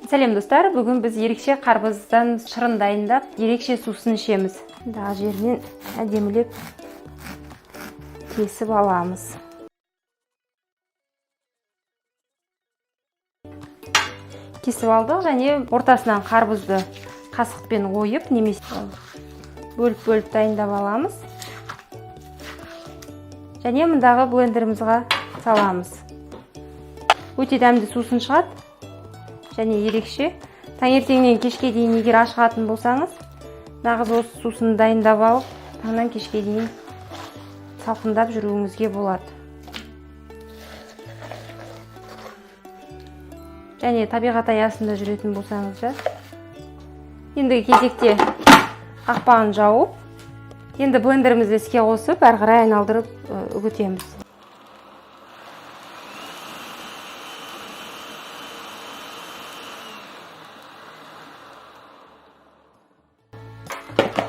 Сәлем достар, бүгін біз ерекше қарбыздан шырын дайындап, ерекше сусын ішеміз. Дағы жерінен әдемілеп кесіп аламыз. Кесіп алдық және ортасынан қарбызды қасықпен ойып, немесе бөліп дайындап аламыз. Және мұндағы блендерімізға саламыз. Өте дәмді сусын шығады. Және ерекше. Таңертеңнен кешке дейін егер ашығатын болсаңыз, нағыз осы сусын дайындап алып, таңнан кешке дейін салқындап жүруіңізге болады. Және табиғат аясында жүретін болсаңыз да, ендігі кезекте қақпағын жауып, енді блендерімізді іске қосып, әрі қарай айналдырып үгітеміз.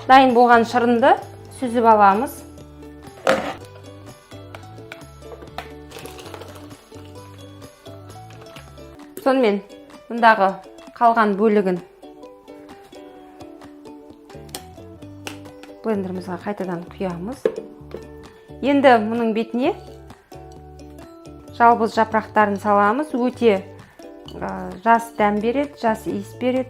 Дайын болған шырынды сүзіп аламыз. Сонымен мұндағы қалған бөлігін блендерімізге қайтадан құямыз. Енді мұның бетіне жалбыз жапырақтарын саламыз. Өте жас дәм береді, жас иіс береді.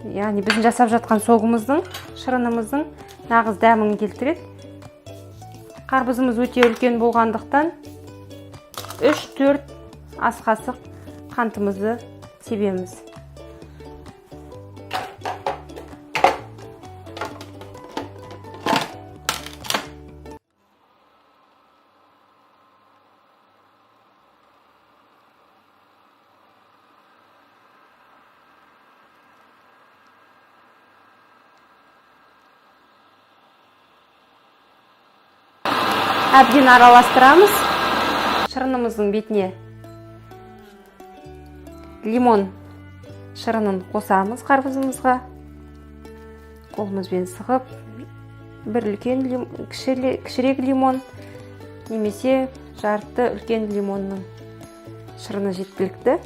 Яғни біздің жасап жатқан согымыздың, шырынымыздың нағыз дәмін келтіреді. Қарбызымыз өте үлкен болғандықтан 3-4 ас қасық қантымызды себеміз. Әбден араластырамыз. Шырынымыздың бетіне лимон шырынын қосамыз қарбызымызға. Қолымызбен сығып, бір үлкен кішірек лимон, немесе жарты үлкен лимонның шырыны жеткілікті.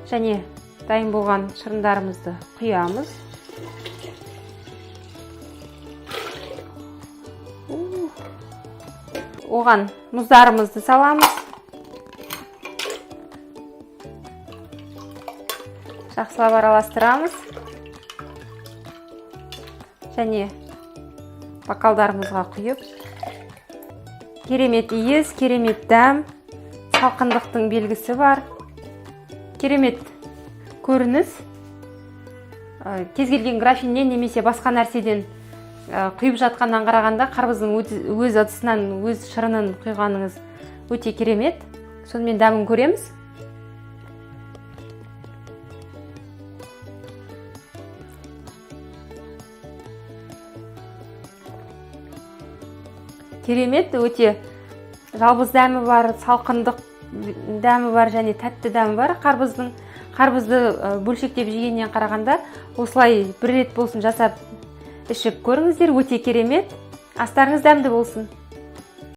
Және дайын болған шырындарымызды құямыз. Оған мұздарымызды саламыз. Жақсылап араластырамыз. Және бокалдарымызға құйып, керемет иіс, керемет дәм, салқындықтың белгісі бар. Керемет көрініс. Кез келген графиннен немесе басқа нәрседен құйып жатқаннан қарағанда қарбыздың өз ыдысынан өз шырынын құйғаныңыз өте керемет. Сонымен дәмін көреміз. Керемет, өте жалбыз дәмі бар, салқындық дәмі бар және тәтті дәмі бар. Қарбызды бөлшектеп жегеннен қарағанда осылай бір рет болсын жасап ішіп көріңіздер, өте керемет. Астарыңыз дәмді болсын.